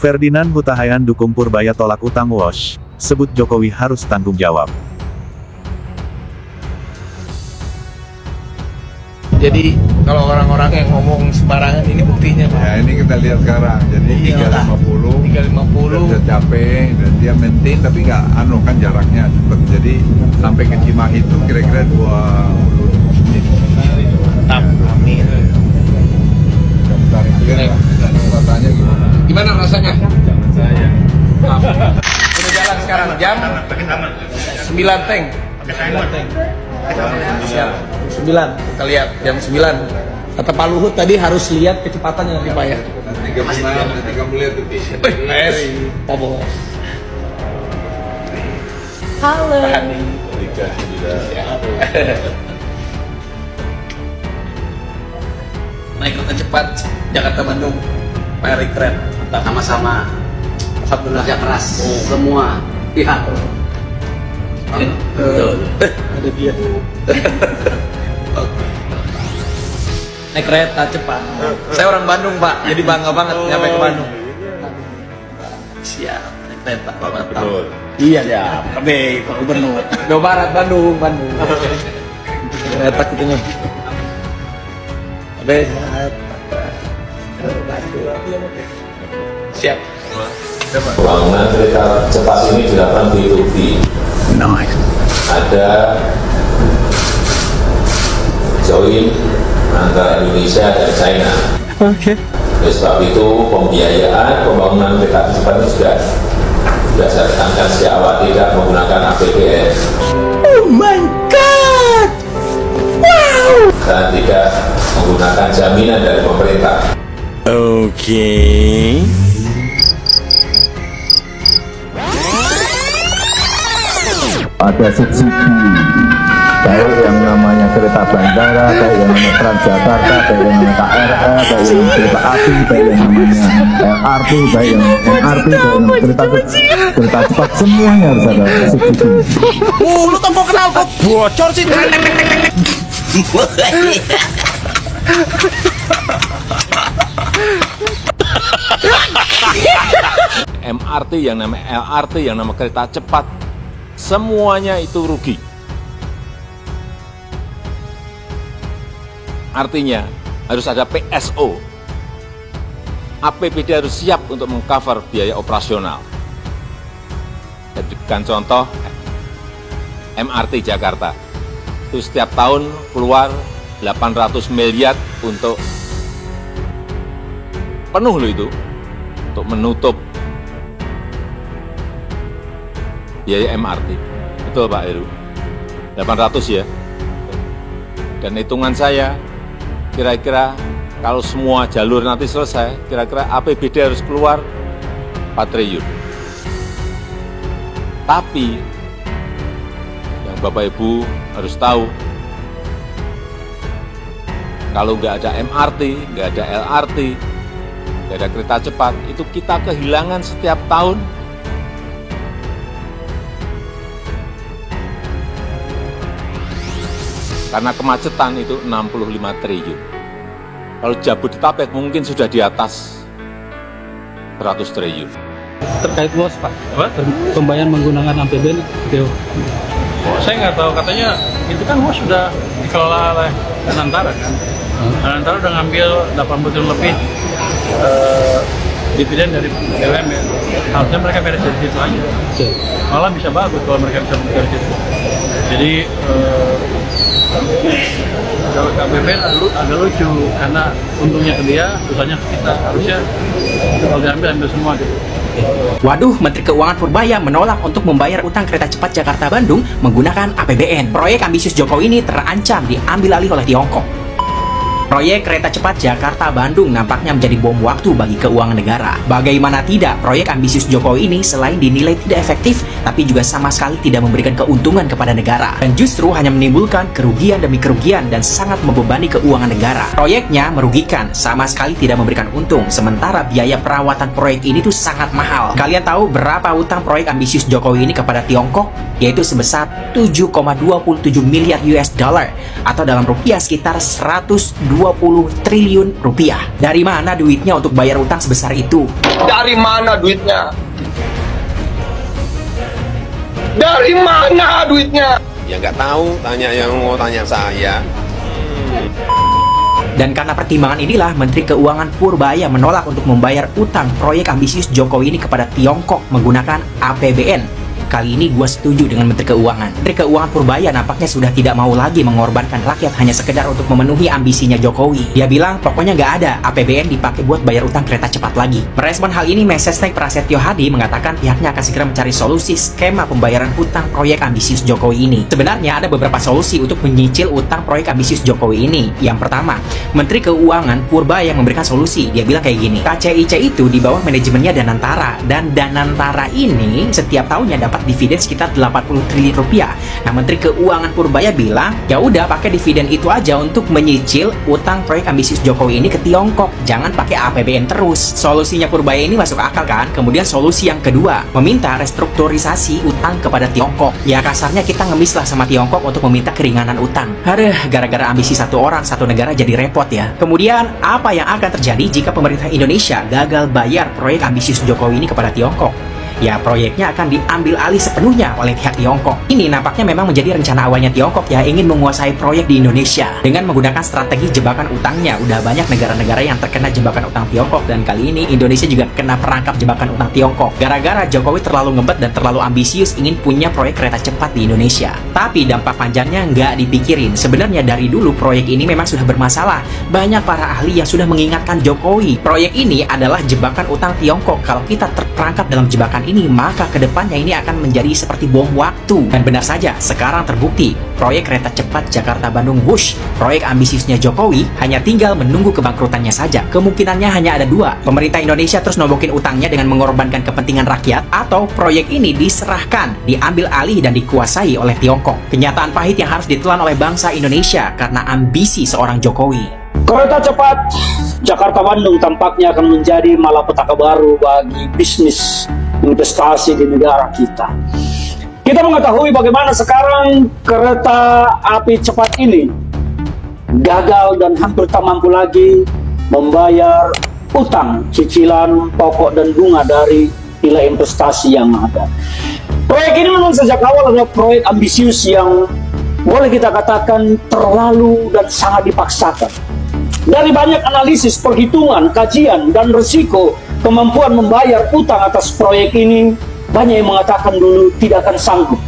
Ferdinand Hutahayan dukung Purbaya tolak utang WOS, sebut Jokowi harus tanggung jawab. Jadi kalau orang-orang yang ngomong sembarangan ini buktinya Pak. Ya ini kita lihat sekarang. Jadi 350 udah capek dan dia maintain tapi nggak kan jaraknya cepet. Jadi sampai ke Cimahi itu kira-kira 20 menit. Mantap, amin. Bentar itu ya. Rasanya gimana? Gimana rasanya? Jangan saya. Udah jalan sekarang jam 9 Teng. Siap. 9. Kita lihat jam 9. Kata Pak Luhut tadi harus lihat kecepatannya nanti Pak ya. 30 lihat tuh. Pak Bos. Halo. Naik kereta cepat Jakarta Bandung. Pak Erik keren. Sama-sama. Alhamdulillah. Kerja keras semua pihak. Betul. Ada dia. Naik kereta cepat. Saya orang Bandung Pak, jadi bangga banget nyampe ke Bandung. Siap, naik kereta Pak. Betul. Iya ya, Pak Gubernur. Jawa Barat, Bandung. Kereta kita nih. Siap. Pembangunan kereta cepat ini dilakukan B2B. Nice. Ada join antara Indonesia dan China. Oke. Oleh sebab itu pembiayaan pembangunan kereta cepat ini sudah saya tekankan sejak awal tidak menggunakan APBN. Oh my God. Wow. Dan tidak menggunakan jaminan dari pemerintah. Oke. Ada subsidi, baik yang namanya kereta bandara, baik yang namanya Transjakarta, baik yang namanya KRL, baik yang namanya kereta api, baik yang namanya LRT, baik yang MRT, baik yang kereta cepat, semuanya harus ada subsidi. Lu tak mau kenal kok bocor sih. MRT yang namanya LRT yang namanya kereta cepat, semuanya itu rugi. Artinya harus ada PSO. APBD harus siap untuk mengcover biaya operasional. Jadikan contoh MRT Jakarta. Itu setiap tahun keluar 800 miliar untuk penuh loh itu. Untuk menutup biaya MRT. Betul Pak Heru? 800 ya. Dan hitungan saya, kira-kira kalau semua jalur nanti selesai, kira-kira APBD harus keluar 4 triliun. Tapi, yang Bapak Ibu harus tahu, kalau nggak ada MRT, nggak ada LRT, nggak ada kereta cepat, itu kita kehilangan setiap tahun karena kemacetan itu 65 triliun. Kalau Jabodetabek mungkin sudah di atas 100 triliun. Terkait WOS Pak, pembayaran menggunakan APBN, Saya nggak tahu, katanya itu kan WOS sudah dikelola oleh Danantara kan. Danantara udah ngambil 80 triliun lebih dividen dari BUMN. Harusnya mereka beres dari situ aja. Malah bisa bagus kalau mereka bisa dari situ. Jadi kalau KPBN agak lucu karena untungnya ke dia, susahnya ke kita. Harusnya kalau diambil semua gitu. Waduh, Menteri Keuangan Purbaya menolak untuk membayar utang kereta cepat Jakarta-Bandung menggunakan APBN. Proyek ambisius Jokowi ini terancam diambil alih oleh Tiongkok. Proyek kereta cepat Jakarta-Bandung nampaknya menjadi bom waktu bagi keuangan negara. Bagaimana tidak, proyek ambisius Jokowi ini selain dinilai tidak efektif, tapi juga sama sekali tidak memberikan keuntungan kepada negara. Dan justru hanya menimbulkan kerugian demi kerugian dan sangat membebani keuangan negara. Proyeknya merugikan, sama sekali tidak memberikan untung, sementara biaya perawatan proyek ini tuh sangat mahal. Kalian tahu berapa utang proyek ambisius Jokowi ini kepada Tiongkok? Yaitu sebesar 7,27 miliar US dollar, atau dalam rupiah sekitar 120 20 triliun rupiah. Dari mana duitnya untuk bayar utang sebesar itu? Dari mana duitnya? Dari mana duitnya? Ya nggak tahu, tanya yang mau tanya saya. Dan karena pertimbangan inilah, Menteri Keuangan Purbaya menolak untuk membayar utang proyek ambisius Jokowi ini kepada Tiongkok menggunakan APBN. Kali ini gue setuju dengan Menteri Keuangan. Menteri Keuangan Purbaya nampaknya sudah tidak mau lagi mengorbankan rakyat hanya sekedar untuk memenuhi ambisinya Jokowi. Dia bilang pokoknya nggak ada APBN dipakai buat bayar utang kereta cepat lagi. Merespon hal ini, Mensesnek Prasetyo Hadi mengatakan pihaknya akan segera mencari solusi skema pembayaran utang proyek ambisius Jokowi ini. Sebenarnya ada beberapa solusi untuk menyicil utang proyek ambisius Jokowi ini. Yang pertama, Menteri Keuangan Purbaya memberikan solusi. Dia bilang kayak gini, KCIC itu di bawah manajemennya Danantara, dan Danantara ini setiap tahunnya dapat dividen sekitar 80 triliun rupiah. Nah, Menteri Keuangan Purbaya bilang, ya udah pakai dividen itu aja untuk menyicil utang proyek ambisius Jokowi ini ke Tiongkok. Jangan pakai APBN terus. Solusinya Purbaya ini masuk akal kan? Kemudian solusi yang kedua, meminta restrukturisasi utang kepada Tiongkok. Ya kasarnya kita ngemis lah sama Tiongkok untuk meminta keringanan utang. Aduh, gara-gara ambisi satu orang, satu negara jadi repot ya. Kemudian, apa yang akan terjadi jika pemerintah Indonesia gagal bayar proyek ambisius Jokowi ini kepada Tiongkok? Ya, proyeknya akan diambil alih sepenuhnya oleh pihak Tiongkok. Ini nampaknya memang menjadi rencana awalnya Tiongkok ya, ingin menguasai proyek di Indonesia dengan menggunakan strategi jebakan utangnya. Udah banyak negara-negara yang terkena jebakan utang Tiongkok, dan kali ini Indonesia juga kena perangkap jebakan utang Tiongkok. Gara-gara Jokowi terlalu ngebet dan terlalu ambisius ingin punya proyek kereta cepat di Indonesia. Tapi dampak panjangnya nggak dipikirin. Sebenarnya dari dulu proyek ini memang sudah bermasalah. Banyak para ahli yang sudah mengingatkan Jokowi, proyek ini adalah jebakan utang Tiongkok. Kalau kita terperangkap dalam jebakan ini, maka kedepannya ini akan menjadi seperti bom waktu. Dan benar saja, sekarang terbukti proyek kereta cepat Jakarta-Bandung Wush, proyek ambisiusnya Jokowi, hanya tinggal menunggu kebangkrutannya saja. Kemungkinannya hanya ada dua, pemerintah Indonesia terus nobokin utangnya dengan mengorbankan kepentingan rakyat, atau proyek ini diserahkan, diambil alih dan dikuasai oleh Tiongkok. Kenyataan pahit yang harus ditelan oleh bangsa Indonesia karena ambisi seorang Jokowi. Kereta cepat Jakarta-Bandung tampaknya akan menjadi malapetaka baru bagi bisnis investasi di negara kita. Kita mengetahui bagaimana sekarang kereta api cepat ini gagal dan hampir tak mampu lagi membayar utang, cicilan, pokok dan bunga dari nilai investasi yang ada. Proyek ini memang sejak awal adalah proyek ambisius yang boleh kita katakan terlalu dan sangat dipaksakan. Dari banyak analisis, perhitungan, kajian, dan risiko kemampuan membayar utang atas proyek ini, banyak yang mengatakan dulu tidak akan sanggup,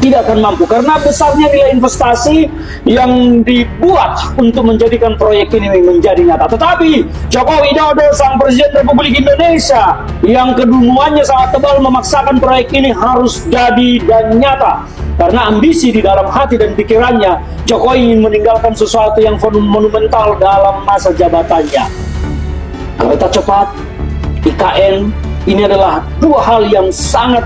tidak akan mampu, karena besarnya nilai investasi yang dibuat untuk menjadikan proyek ini menjadi nyata. Tetapi Joko Widodo, sang Presiden Republik Indonesia, yang kedunguannya sangat tebal, memaksakan proyek ini harus jadi dan nyata. Karena ambisi di dalam hati dan pikirannya, Jokowi ingin meninggalkan sesuatu yang monumental dalam masa jabatannya. Kereta cepat, IKN, ini adalah dua hal yang sangat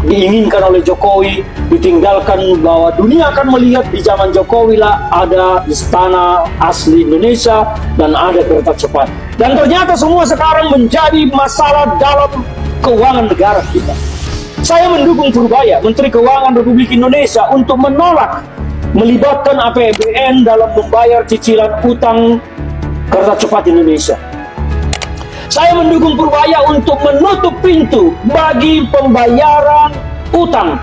diinginkan oleh Jokowi, ditinggalkan bahwa dunia akan melihat di zaman Jokowi lah ada istana asli Indonesia dan ada kereta cepat. Dan ternyata semua sekarang menjadi masalah dalam keuangan negara kita. Saya mendukung Purbaya, Menteri Keuangan Republik Indonesia, untuk menolak melibatkan APBN dalam membayar cicilan utang kereta cepat Indonesia. Saya mendukung Purbaya untuk menutup pintu bagi pembayaran utang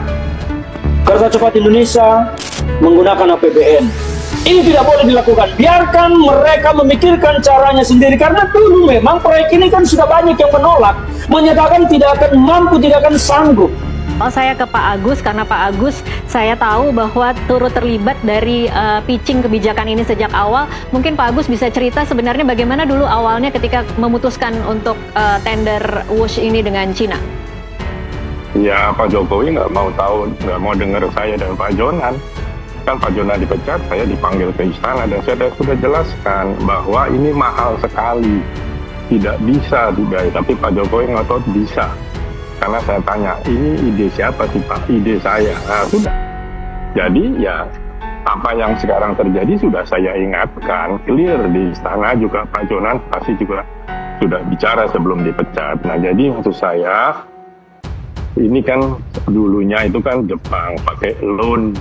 kereta cepat Indonesia menggunakan APBN. Ini tidak boleh dilakukan. Biarkan mereka memikirkan caranya sendiri, karena dulu memang proyek ini kan sudah banyak yang menolak, menyatakan tidak akan mampu, tidak akan sanggup. Saya ke Pak Agus karena Pak Agus saya tahu bahwa turut terlibat dari pitching kebijakan ini sejak awal. Mungkin Pak Agus bisa cerita sebenarnya bagaimana dulu awalnya ketika memutuskan untuk tender Wush ini dengan Cina. Ya, Pak Jokowi nggak mau tahu, nggak mau dengar saya dan Pak Jonan. Kan Pak Jonan dipecat, saya dipanggil ke istana dan saya sudah jelaskan bahwa ini mahal sekali, tidak bisa dibayar. Tapi Pak Jokowi nggak tahu bisa. Karena saya tanya, ini ide siapa sih Pak? Ide saya. Nah, sudah. Jadi ya, apa yang sekarang terjadi sudah saya ingatkan, clear di istana juga Pak Jonan pasti juga sudah bicara sebelum dipecat. Nah, jadi maksud saya, ini kan dulunya itu kan Jepang pakai loan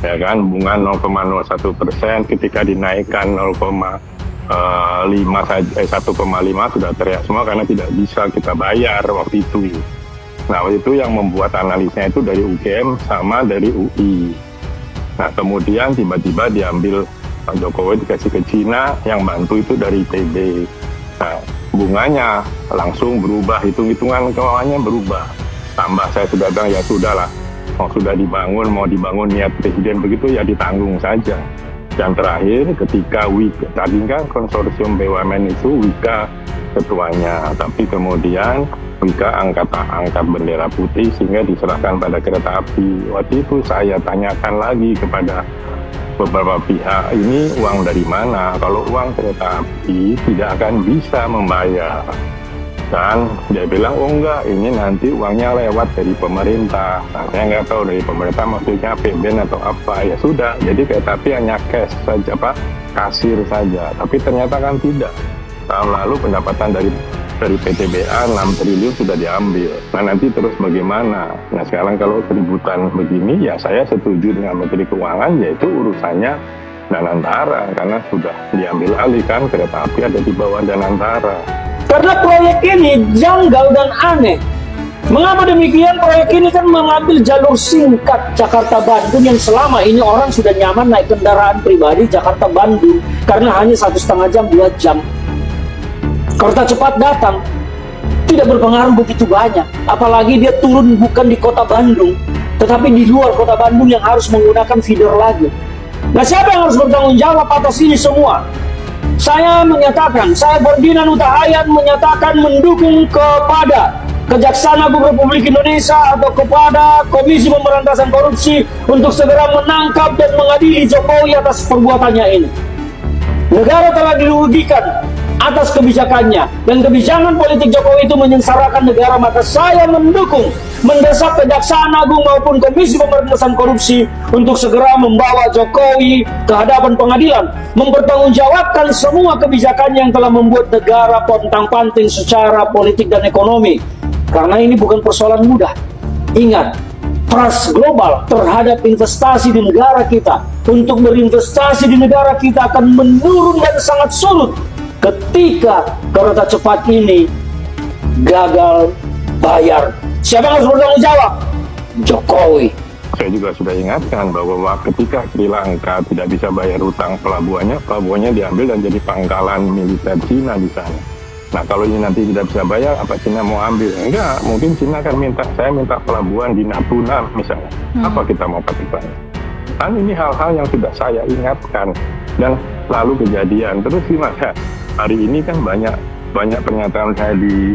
ya kan, bunga 0,01%, ketika dinaikkan 1,5 sudah teriak semua karena tidak bisa kita bayar waktu itu. Nah, waktu itu yang membuat analisnya itu dari UGM sama dari UI. Nah, kemudian tiba-tiba diambil Pak Jokowi dikasih ke Cina, yang bantu itu dari ITB. Nah, bunganya langsung berubah, hitung-hitungan keuangannya berubah. Tambah saya sudah bilang, ya sudahlah, sudah dibangun, mau dibangun niat presiden begitu, ya ditanggung saja. Dan terakhir, ketika Wika, tadi kan konsorsium BUMN itu Wika ketuanya, tapi kemudian Wika angkat bendera putih sehingga diserahkan pada kereta api. Waktu itu saya tanyakan lagi kepada beberapa pihak, ini uang dari mana? Kalau uang kereta api tidak akan bisa membayar. Dan dia bilang, oh enggak, ini nanti uangnya lewat dari pemerintah. Nah, saya nggak tahu dari pemerintah maksudnya APBN atau apa. Ya sudah, jadi kereta api hanya cash saja, Pak, kasir saja. Tapi ternyata kan tidak. Tahun lalu pendapatan dari PTBA 6 triliun sudah diambil. Nah, nanti terus bagaimana? Nah, sekarang kalau keributan begini, ya saya setuju dengan Menteri Keuangan, yaitu urusannya Danantara, karena sudah diambil alih kan, kereta api ada di bawah Danantara. Karena proyek ini janggal dan aneh. Mengapa demikian? Proyek ini kan mengambil jalur singkat Jakarta-Bandung yang selama ini orang sudah nyaman naik kendaraan pribadi Jakarta-Bandung karena hanya 1,5 jam, 2 jam. Kereta cepat datang, tidak berpengaruh begitu banyak. Apalagi dia turun bukan di kota Bandung, tetapi di luar kota Bandung yang harus menggunakan feeder lagi. Nah, siapa yang harus bertanggung jawab atas ini semua? Saya menyatakan, saya Ferdinand Huta Hayan menyatakan mendukung kepada Kejaksaan Agung Republik Indonesia atau kepada Komisi Pemberantasan Korupsi untuk segera menangkap dan mengadili Jokowi atas perbuatannya ini. Negara telah dirugikan atas kebijakannya, dan kebijakan politik Jokowi itu menyengsarakan negara. Maka saya mendukung, mendesak Kejaksaan Agung maupun Komisi Pemberantasan Korupsi untuk segera membawa Jokowi ke hadapan pengadilan, mempertanggungjawabkan semua kebijakannya yang telah membuat negara pontang-panting secara politik dan ekonomi. Karena ini bukan persoalan mudah. Ingat, trust global terhadap investasi di negara kita, untuk berinvestasi di negara kita akan menurun dan sangat surut ketika kereta cepat ini gagal bayar. Siapa yang harus bertanggung jawab? Jokowi. Saya juga sudah ingatkan bahwa ketika Sri Lanka tidak bisa bayar utang pelabuhannya diambil dan jadi pangkalan militer Cina di sana. Nah, kalau ini nanti tidak bisa bayar, apa Cina mau ambil? Enggak, mungkin Cina akan saya minta pelabuhan di Natuna misalnya. Apa kita mau pakai? Kan ini hal-hal yang sudah saya ingatkan dan lalu kejadian. Terus gimana? Hari ini kan banyak pernyataan saya di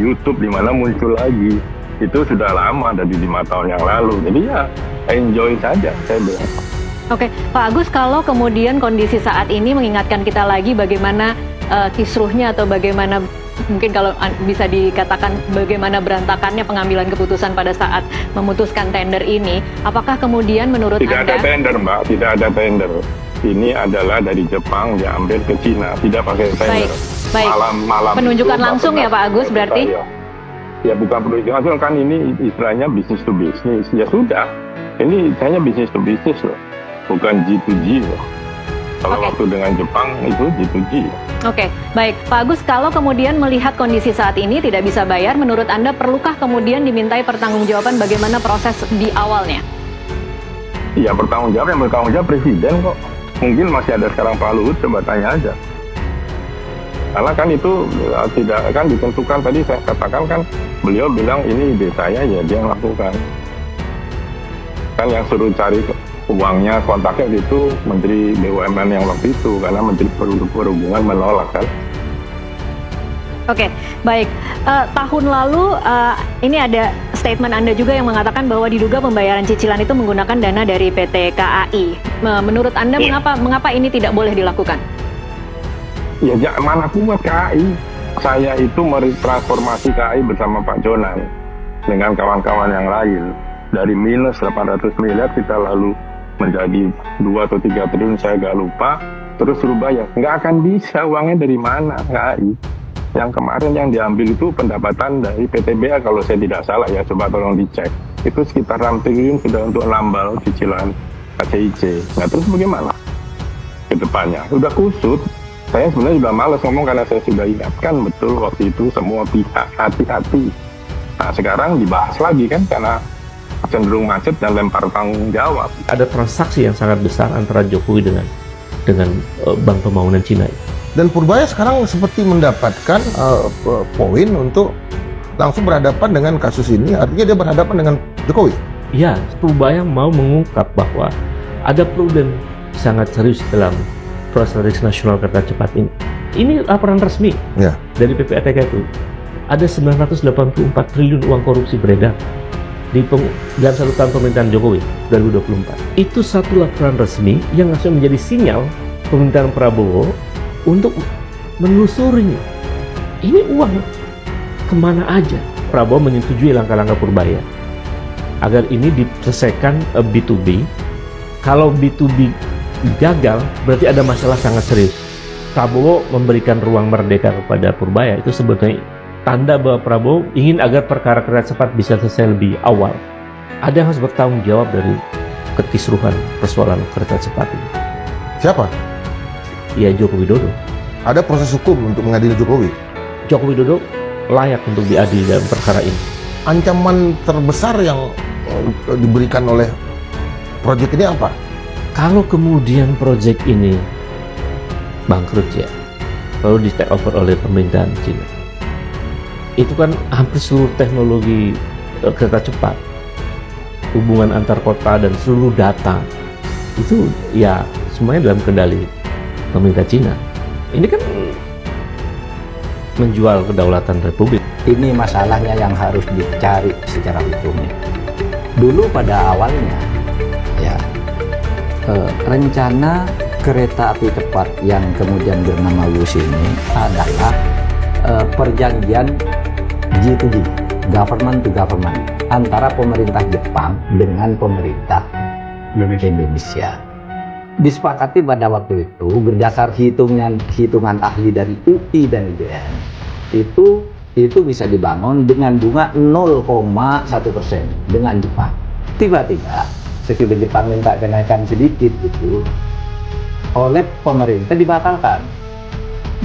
YouTube, di mana muncul lagi. Itu sudah lama, dari 5 tahun yang lalu. Jadi ya enjoy saja, saya bilang. Oke, Pak Agus, kalau kemudian kondisi saat ini mengingatkan kita lagi bagaimana kisruhnya atau bagaimana mungkin kalau bisa dikatakan bagaimana berantakannya pengambilan keputusan pada saat memutuskan tender ini, apakah kemudian menurut Anda... Tidak ada tender, Mbak, tidak ada tender. Ini adalah dari Jepang diambil ke Cina, tidak pakai tender. Baik. Malam penunjukan langsung ya Pak Agus berarti? Ya bukan penunjukan langsung, kan ini istilahnya bisnis to bisnis. Ya sudah, ini hanya bisnis to bisnis loh, bukan G2G loh. Kalau waktu dengan Jepang itu G2G. Oke, baik. Pak Agus, kalau kemudian melihat kondisi saat ini tidak bisa bayar, menurut Anda perlukah kemudian dimintai pertanggungjawaban bagaimana proses di awalnya? Iya, yang bertanggung jawab Presiden kok. Mungkin masih ada sekarang Pak Luhut, coba tanya aja. Karena kan itu tidak akan ditentukan, tadi saya katakan kan beliau bilang ini ide saya, ya dia lakukan. Kan yang suruh cari uangnya, kontaknya itu Menteri BUMN yang waktu itu, karena Menteri Perhubungan menolak kan. Oke, baik. Tahun lalu ini ada statement Anda juga yang mengatakan bahwa diduga pembayaran cicilan itu menggunakan dana dari PT KAI. Menurut Anda mengapa ini tidak boleh dilakukan? Ya mana kuat KAI. Saya itu meretransformasi KAI bersama Pak Jonan dengan kawan-kawan yang lain. Dari minus 800 miliar kita lalu menjadi 2 atau 3 triliun, saya nggak lupa, terus suruh bayar. Nggak akan bisa, uangnya dari mana KAI? Yang kemarin yang diambil itu pendapatan dari PTBA kalau saya tidak salah ya, coba tolong dicek. Itu sekitar 6 triliun sudah untuk nambal cicilan KCIC. Nah terus bagaimana ke depannya? Udah kusut. Saya sebenarnya sudah malas ngomong karena saya sudah ingatkan betul waktu itu semua pihak hati-hati. Nah sekarang dibahas lagi kan karena cenderung macet dan lempar tanggung jawab. Ada transaksi yang sangat besar antara Jokowi dengan Bank Pembangunan Cina. Dan Purbaya sekarang seperti mendapatkan poin untuk langsung berhadapan dengan kasus ini, artinya dia berhadapan dengan Jokowi. Ya, Purbaya mau mengungkap bahwa ada problem sangat serius dalam proses nasional kereta cepat ini. Ini laporan resmi dari PPATK itu. Ada 984 triliun uang korupsi beredar dalam 1 tahun pemerintahan Jokowi 2024. Itu satu laporan resmi yang harusnya menjadi sinyal pemerintahan Prabowo untuk menelusuri ini uang kemana aja. Prabowo menyetujui langkah-langkah Purbaya agar ini diselesaikan B2B. Kalau B2B gagal, berarti ada masalah sangat serius. Prabowo memberikan ruang merdeka kepada Purbaya, itu sebetulnya tanda bahwa Prabowo ingin agar perkara kereta cepat bisa selesai lebih awal. Ada yang harus bertanggung jawab dari kekisruhan persoalan kereta cepat ini. Siapa? Ya, Joko Widodo. Ada proses hukum untuk mengadili Jokowi? Joko Widodo layak untuk diadili dalam perkara ini. Ancaman terbesar yang diberikan oleh proyek ini apa? Kalau kemudian proyek ini bangkrut ya, lalu di take over oleh pemerintahan Cina, itu kan hampir seluruh teknologi kereta cepat, hubungan antar kota dan seluruh data itu ya semuanya dalam kendali pemerintah Cina. Ini kan menjual kedaulatan Republik. Ini masalahnya yang harus dicari secara hukumnya. Dulu pada awalnya ya rencana kereta api cepat yang kemudian bernama WUS ini adalah perjanjian G2G, government to government, antara pemerintah Jepang dengan pemerintah Indonesia. Disepakati pada waktu itu berdasar hitungan ahli dari UI dan UGM itu bisa dibangun dengan bunga 0,1% dengan Jepang. Tiba-tiba sesudah Jepang minta kenaikan sedikit itu oleh pemerintah dibatalkan,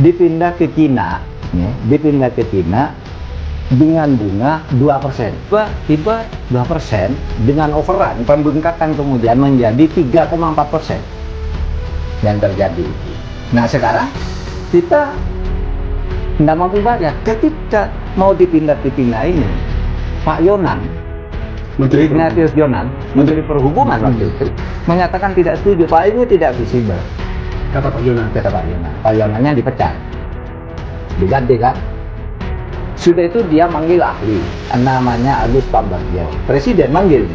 dipindah ke Cina, ya, dipindah ke Cina dengan bunga 2%. Tiba 2% dengan overrun pembengkakan kemudian menjadi 3,4% yang terjadi. Nah sekarang kita tidak mampu bayar. Ketika mau dipindah ini, Pak Yonan, Menteri Ignatius Jonan, Menteri Perhubungan waktu itu menyatakan tidak setuju. Pak ini tidak visibel. Kata Pak Yonan. Kata Pak Yonan. Pak Yonannya dipecat, diganti kan. Sudah itu dia manggil ahli, namanya Agus Pambagio. Presiden manggil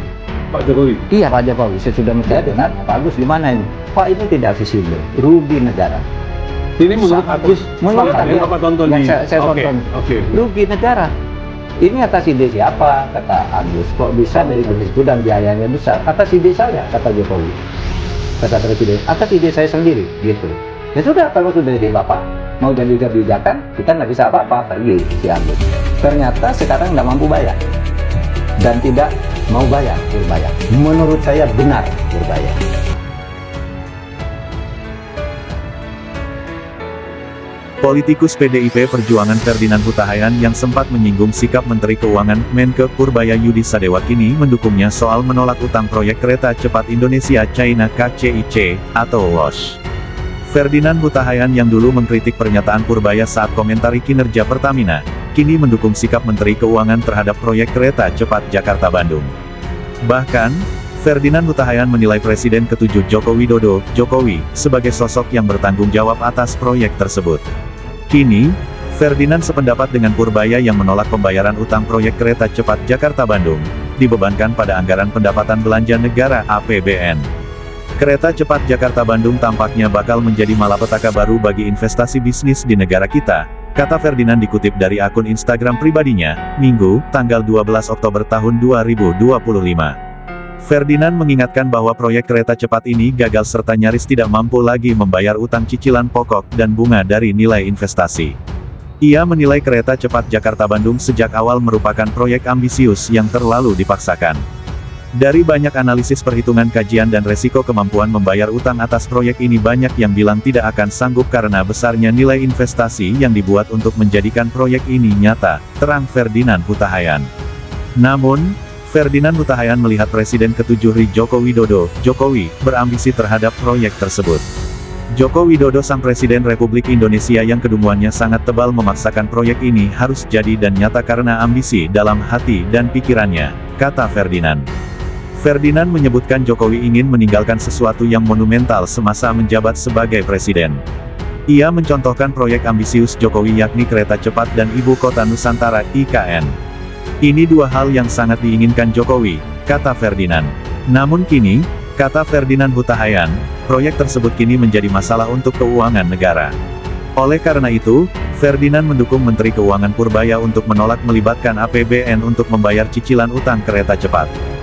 Pak Jokowi. Iya Pak Jokowi. Saya sudah menjadi dengan Pak Agus di mana ini? Pak ini tidak visibel, rugi negara. Ini menurut Agus, menurut yang Bapak tonton di saya tonton. Rugi negara. Ini atas ide siapa? Kata Agus. Kok bisa dari begitu dan biayanya besar? Atas ide saya, kata Jokowi. Kata Presiden, atas ide saya sendiri, gitu. Ya sudah, kalau sudah dari Bapak mau jadi kebijakan, kita nggak bisa apa-apa lagi si Agus. Ternyata sekarang nggak mampu bayar dan tidak mau bayar Purbaya. Menurut saya benar Purbaya. Politikus PDIP Perjuangan Ferdinand Huta Hayan yang sempat menyinggung sikap Menteri Keuangan Menke Purbaya Yudi Sadewa kini mendukungnya soal menolak utang proyek kereta cepat Indonesia-China KCIC atau WOS. Ferdinand Huta Hayan yang dulu mengkritik pernyataan Purbaya saat komentari kinerja Pertamina, kini mendukung sikap Menteri Keuangan terhadap proyek kereta cepat Jakarta-Bandung. Bahkan, Ferdinand Huta Hayan menilai Presiden ke-7 Joko Widodo, Jokowi, sebagai sosok yang bertanggung jawab atas proyek tersebut. Kini, Ferdinand sependapat dengan Purbaya yang menolak pembayaran utang proyek kereta cepat Jakarta-Bandung, dibebankan pada anggaran pendapatan belanja negara (APBN). Kereta cepat Jakarta-Bandung tampaknya bakal menjadi malapetaka baru bagi investasi bisnis di negara kita, kata Ferdinand dikutip dari akun Instagram pribadinya, Minggu, tanggal 12 Oktober tahun 2025. Ferdinand mengingatkan bahwa proyek kereta cepat ini gagal serta nyaris tidak mampu lagi membayar utang cicilan pokok dan bunga dari nilai investasi. Ia menilai kereta cepat Jakarta-Bandung sejak awal merupakan proyek ambisius yang terlalu dipaksakan. Dari banyak analisis perhitungan kajian dan resiko kemampuan membayar utang atas proyek ini, banyak yang bilang tidak akan sanggup karena besarnya nilai investasi yang dibuat untuk menjadikan proyek ini nyata, terang Ferdinand Hutahayan. Namun, Ferdinand Hutahayan melihat Presiden ke-7 RI Joko Widodo, Jokowi, berambisi terhadap proyek tersebut. Joko Widodo sang Presiden Republik Indonesia yang kedunguannya sangat tebal memaksakan proyek ini harus jadi dan nyata karena ambisi dalam hati dan pikirannya, kata Ferdinand. Ferdinand menyebutkan Jokowi ingin meninggalkan sesuatu yang monumental semasa menjabat sebagai presiden. Ia mencontohkan proyek ambisius Jokowi yakni kereta cepat dan Ibu Kota Nusantara (IKN). Ini dua hal yang sangat diinginkan Jokowi, kata Ferdinand. Namun kini, kata Ferdinand Hutahayan, proyek tersebut kini menjadi masalah untuk keuangan negara. Oleh karena itu, Ferdinand mendukung Menteri Keuangan Purbaya untuk menolak melibatkan APBN untuk membayar cicilan utang kereta cepat.